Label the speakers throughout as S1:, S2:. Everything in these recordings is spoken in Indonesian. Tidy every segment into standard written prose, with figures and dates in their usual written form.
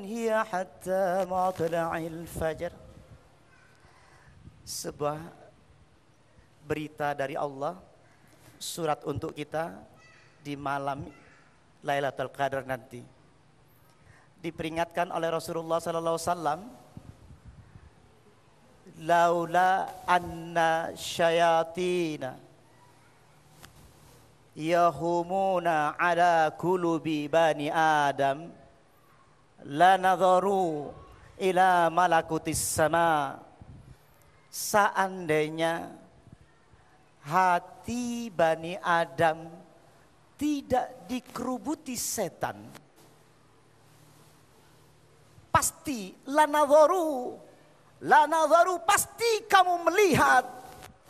S1: hiya hatta matla'il fajr. Sebuah berita dari Allah, surat untuk kita di malam Lailatul Qadar nanti. Diperingatkan oleh Rasulullah sallallahu alaihi wasallam, laula anna syayatina yahumuna ala kulubi bani Adam lanadharu ila malakutis sama. Seandainya hati Bani Adam tidak dikerubuti setan, pasti lanadharu pasti kamu melihat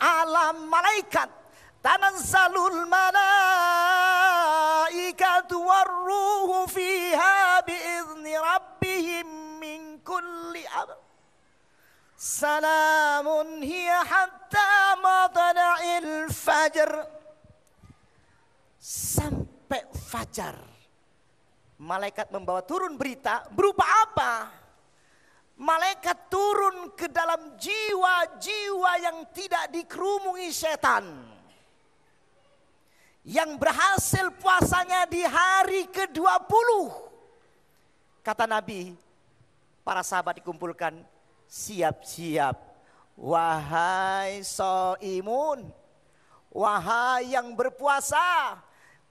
S1: alam malaikat, tanazzalul malaikatu warruhu fiha biizni rabbihim min kulli amr. Salamun hiya hatta matla'il fajr. Sampai fajar malaikat membawa turun berita. Berupa apa? Malaikat turun ke dalam jiwa-jiwa yang tidak dikerumuni setan, yang berhasil puasanya di hari ke-20. Kata Nabi, para sahabat dikumpulkan, siap-siap, wahai shaimun, wahai yang berpuasa,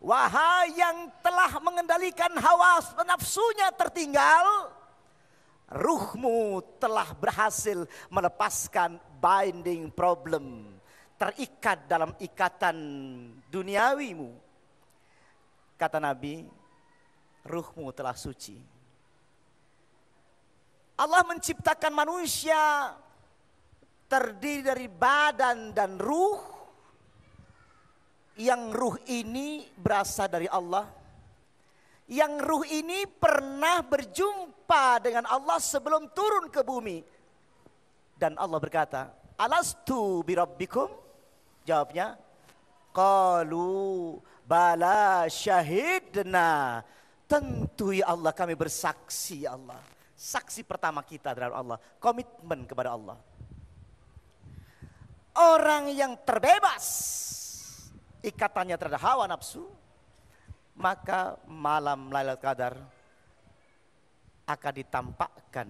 S1: wahai yang telah mengendalikan hawa nafsunya tertinggal, ruhmu telah berhasil melepaskan binding problem, terikat dalam ikatan duniawimu. Kata Nabi, ruhmu telah suci. Allah menciptakan manusia terdiri dari badan dan ruh, yang ruh ini berasal dari Allah, yang ruh ini pernah berjumpa dengan Allah sebelum turun ke bumi. Dan Allah berkata, alastu birabbikum? Jawabnya, qalu bala syahidna. Tentu ya Allah, kami bersaksi ya Allah. Saksi pertama kita terhadap Allah, komitmen kepada Allah. Orang yang terbebas ikatannya terhadap hawa nafsu, maka malam Lailatul Qadar akan ditampakkan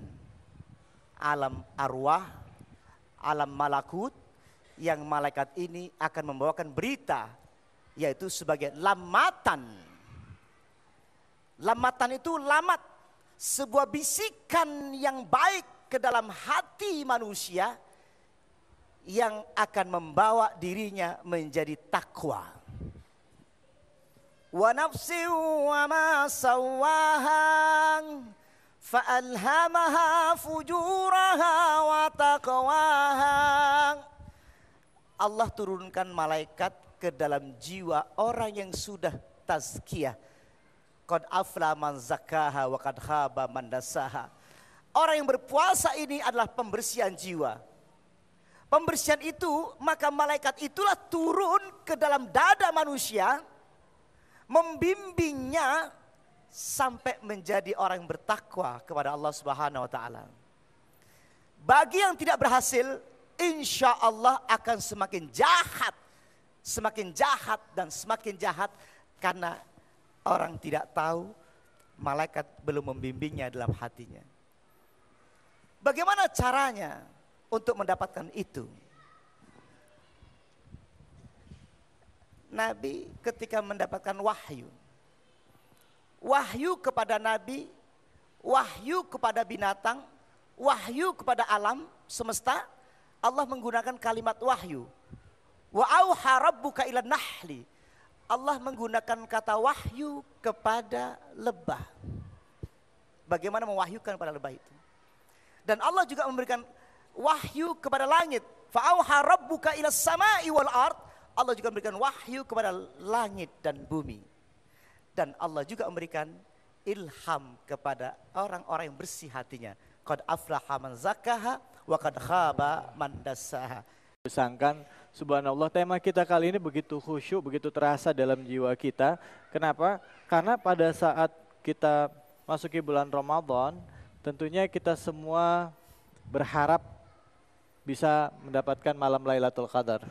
S1: alam arwah, alam malakut, yang malaikat ini akan membawakan berita, yaitu sebagai lamatan. Lamatan itu lamat, sebuah bisikan yang baik ke dalam hati manusia yang akan membawa dirinya menjadi takwa. Wa nafsi wa ma sawwaha fa'alhamaha fujuraha wa taqwaha. Allah turunkan malaikat ke dalam jiwa orang yang sudah tazkiyah. Qad afla man zakkaha wa qad khaba man dassaha. Orang yang berpuasa ini adalah pembersihan jiwa. Pembersihan itu, maka malaikat itulah turun ke dalam dada manusia, membimbingnya sampai menjadi orang yang bertakwa kepada Allah Subhanahu wa taala. Bagi yang tidak berhasil, insya Allah akan semakin jahat dan semakin jahat, karena orang tidak tahu, malaikat belum membimbingnya dalam hatinya. Bagaimana caranya untuk mendapatkan itu? Nabi ketika mendapatkan wahyu kepada Nabi, wahyu kepada binatang, wahyu kepada alam semesta, Allah menggunakan kalimat wahyu. Wa auha rabbuka ilan nahli. Allah menggunakan kata wahyu kepada lebah. Bagaimana mewahyukan pada lebah itu? Dan Allah juga memberikan wahyu kepada langit. Fa'auha rabbuka ilas sama'i wal ard. Allah juga memberikan wahyu kepada langit dan bumi. Dan Allah juga memberikan ilham kepada orang-orang yang bersih hatinya. Qad aflaha man zakkaha wa qad khaba man dassaha.
S2: Sangkan, subhanallah, tema kita kali ini begitu khusyuk, begitu terasa dalam jiwa kita. Kenapa? Karena pada saat kita masuki bulan Ramadan, tentunya kita semua berharap bisa mendapatkan malam Lailatul Qadar.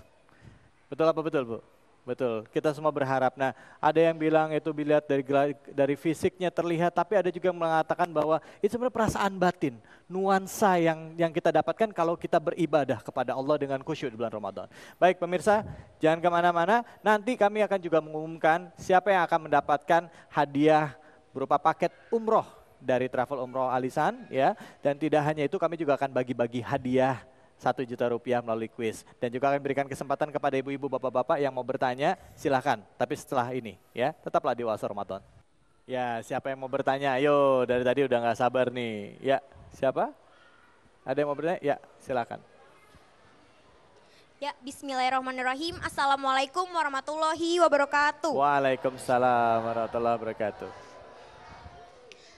S2: Betul apa betul, Bu? Betul, kita semua berharap. Nah, ada yang bilang itu dilihat dari fisiknya terlihat, tapi ada juga yang mengatakan bahwa itu sebenarnya perasaan batin, nuansa yang kita dapatkan kalau kita beribadah kepada Allah dengan khusyuk di bulan Ramadan. Baik pemirsa, jangan kemana-mana, nanti kami akan juga mengumumkan siapa yang akan mendapatkan hadiah berupa paket umroh dari Travel Umroh Alisan, ya. Dan tidak hanya itu, kami juga akan bagi-bagi hadiah 1 juta rupiah melalui kuis. Dan juga akan berikan kesempatan kepada ibu-ibu, bapak-bapak yang mau bertanya, silahkan. Tapi setelah ini, ya, tetaplah di Oase Ramadan. Ya, siapa yang mau bertanya? Ayo, dari tadi udah nggak sabar nih. Ya, siapa? Ada yang mau bertanya? Ya, silahkan.
S3: Ya, bismillahirrahmanirrahim. Assalamualaikum warahmatullahi wabarakatuh.
S2: Waalaikumsalam warahmatullahi wabarakatuh.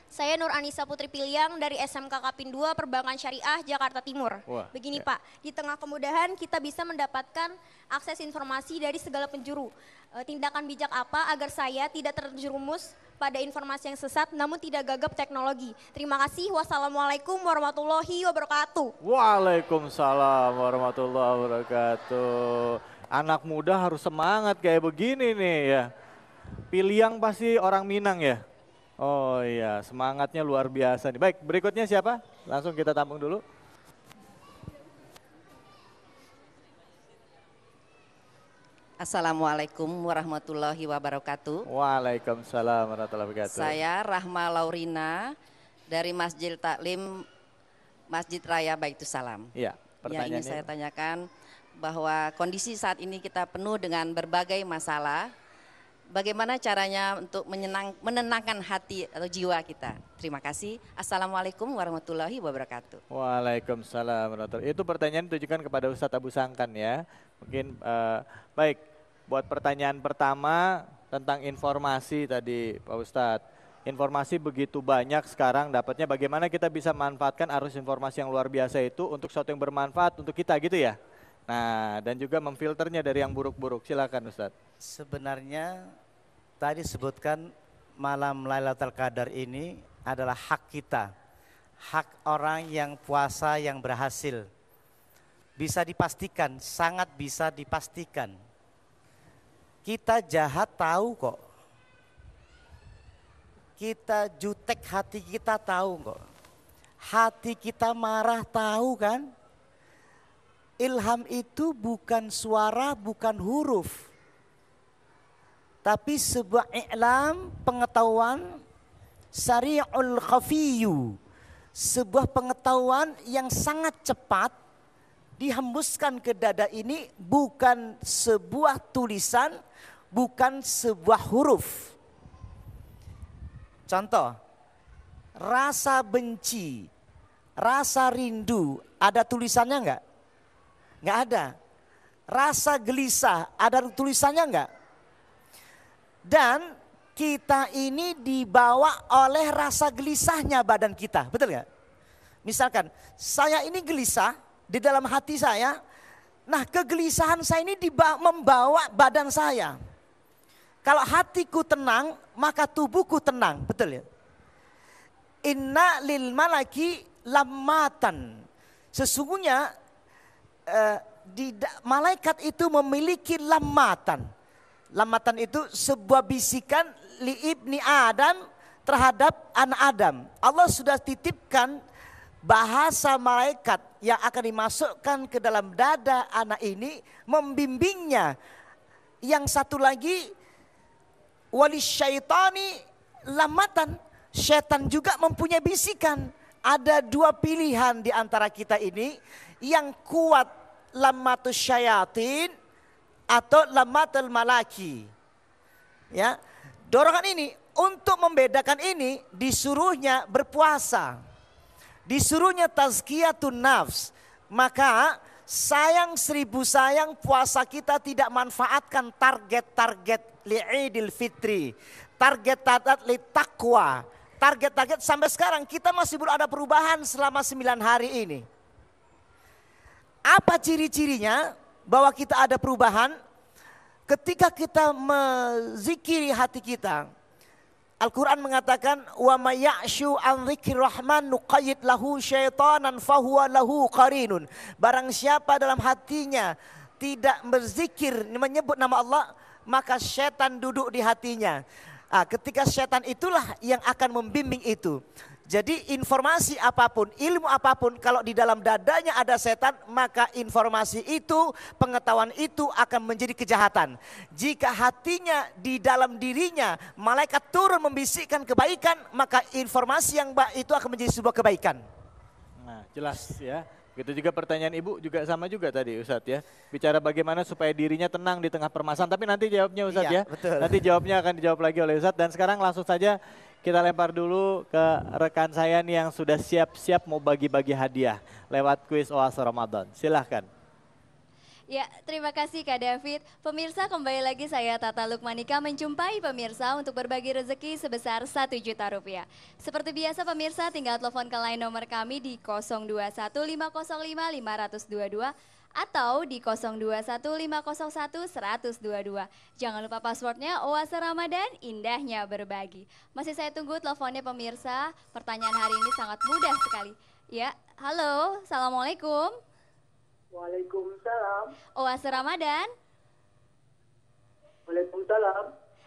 S3: Saya Nur Anissa Putri Piliang dari SMK Kapin 2 Perbankan Syariah Jakarta Timur.
S2: Wah,
S3: Begini
S2: ya.
S3: Pak, di tengah kemudahan kita bisa mendapatkan akses informasi dari segala penjuru. Tindakan bijak apa agar saya tidak terjerumus pada informasi yang sesat namun tidak gagap teknologi. Terima kasih. Wassalamualaikum warahmatullahi wabarakatuh.
S2: Waalaikumsalam warahmatullahi wabarakatuh. Anak muda harus semangat kayak begini nih ya. Piliang pasti orang Minang ya. Oh iya, semangatnya luar biasa nih. Baik, berikutnya siapa? Langsung kita tampung dulu.
S4: Assalamualaikum warahmatullahi wabarakatuh.
S2: Waalaikumsalam warahmatullahi wabarakatuh.
S4: Saya Rahma Laurina dari Masjid Taklim Masjid Raya Baitus Salam.
S2: Iya,
S4: Ya,
S2: pertanyaannya.
S4: ingin saya tanyakan bahwa kondisi saat ini kita penuh dengan berbagai masalah. Bagaimana caranya untuk menenangkan hati atau jiwa kita? Terima kasih. Assalamualaikum warahmatullahi wabarakatuh.
S2: Waalaikumsalam warahmatullahi wabarakatuh. Itu pertanyaan ditujukan kepada Ustadz Abu Sangkan ya. Mungkin baik, buat pertanyaan pertama tentang informasi tadi Pak Ustadz. Informasi begitu banyak sekarang, dapatnya bagaimana kita bisa manfaatkan arus informasi yang luar biasa itu untuk sesuatu yang bermanfaat untuk kita gitu ya. Nah, dan juga memfilternya dari yang buruk-buruk. Silakan Ustadz.
S1: Sebenarnya tadi sebutkan malam Lailatul Qadar ini adalah hak kita. Hak orang yang puasa yang berhasil. Bisa dipastikan, sangat bisa dipastikan. Kita jahat tahu kok. Kita jutek hati kita tahu kok. Hati kita marah tahu kan? Ilham itu bukan suara, bukan huruf. Tapi sebuah i'lam, pengetahuan, sari'ul khafiyu. Sebuah pengetahuan yang sangat cepat dihembuskan ke dada ini, bukan sebuah tulisan, bukan sebuah huruf. Contoh, rasa benci, rasa rindu, ada tulisannya enggak? Enggak ada. Rasa gelisah, ada tulisannya enggak? Dan kita ini dibawa oleh rasa gelisahnya badan kita, betul enggak? Misalkan, saya ini gelisah di dalam hati saya, nah kegelisahan saya ini membawa badan saya. Kalau hatiku tenang, maka tubuhku tenang, betul ya? Inna lil malaki lammatan. Sesungguhnya malaikat itu memiliki lammatan. Lammatan itu sebuah bisikan li ibni Adam terhadap anak Adam. Allah sudah titipkan bahasa malaikat yang akan dimasukkan ke dalam dada anak ini, membimbingnya. Yang satu lagi, walisyaitani lammatan. Syaitan juga mempunyai bisikan. Ada dua pilihan di antara kita ini. Yang kuat lammatus syayatin atau lammatul malaki. Ya, dorongan ini untuk membedakan ini disuruhnya berpuasa. Disuruhnya tazkiyatun nafs. Maka sayang seribu sayang puasa kita tidak manfaatkan target-target li'idil fitri. Target-target li taqwa. Target-target sampai sekarang kita masih belum ada perubahan selama 9 hari ini. Apa ciri-cirinya bahwa kita ada perubahan? Ketika kita menzikiri hati kita, Al-Quran mengatakan wa may ya'shu an dzikrir rahman nuqayyid lahu syaitanan fahuwa lahu qarinun. Barang siapa dalam hatinya tidak berzikir menyebut nama Allah, maka setan duduk di hatinya. Ketika setan itulah yang akan membimbing itu. Jadi informasi apapun, ilmu apapun, kalau di dalam dadanya ada setan, maka informasi itu, pengetahuan itu akan menjadi kejahatan. Jika hatinya di dalam dirinya, malaikat turun membisikkan kebaikan, maka informasi yang baik itu akan menjadi sebuah kebaikan.
S2: Nah, jelas ya. Begitu juga pertanyaan Ibu juga sama juga tadi Ustadz ya. Bicara bagaimana supaya dirinya tenang di tengah permasalahan. Tapi nanti jawabnya Ustadz ya.
S1: Betul.
S2: Nanti jawabnya akan dijawab lagi oleh Ustadz. Dan sekarang langsung saja kita lempar dulu ke rekan saya nih yang sudah siap-siap mau bagi-bagi hadiah lewat kuis Oase Ramadan. Silahkan.
S5: Ya, terima kasih Kak David. Pemirsa, kembali lagi saya Tata Lukmanika menjumpai pemirsa untuk berbagi rezeki sebesar Rp1.000.000. Seperti biasa pemirsa, tinggal telepon ke line nomor kami di 0215055022 atau di 0215011022. Jangan lupa passwordnya Oase Ramadan, indahnya berbagi. Masih saya tunggu teleponnya pemirsa. Pertanyaan hari ini sangat mudah sekali. Ya, halo, Assalamualaikum.
S6: Waalaikumsalam.
S5: Oase Ramadan.
S6: Waalaikumsalam.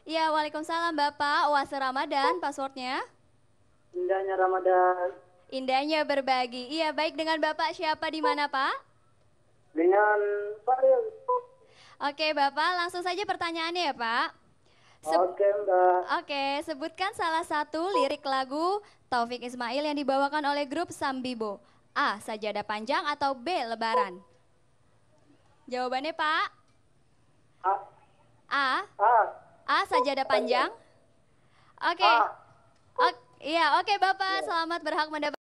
S5: Ya, waalaikumsalam Bapak. Oase Ramadan, passwordnya?
S6: Indahnya Ramadan.
S5: Indahnya berbagi. Iya, baik, dengan Bapak siapa di mana Pak?
S6: Dengan Faril.
S5: Oke Bapak, langsung saja pertanyaannya ya Pak.
S6: Oke Mbak.
S5: Oke, sebutkan salah satu lirik lagu Taufik Ismail yang dibawakan oleh grup Sambibo. A. Sajadah panjang atau B. Lebaran? Jawabannya Pak?
S6: A.
S5: A.
S6: A.
S5: A. Sajadah panjang. Oke.
S6: A.
S5: Iya, oke Bapak, selamat berhak mendapatkan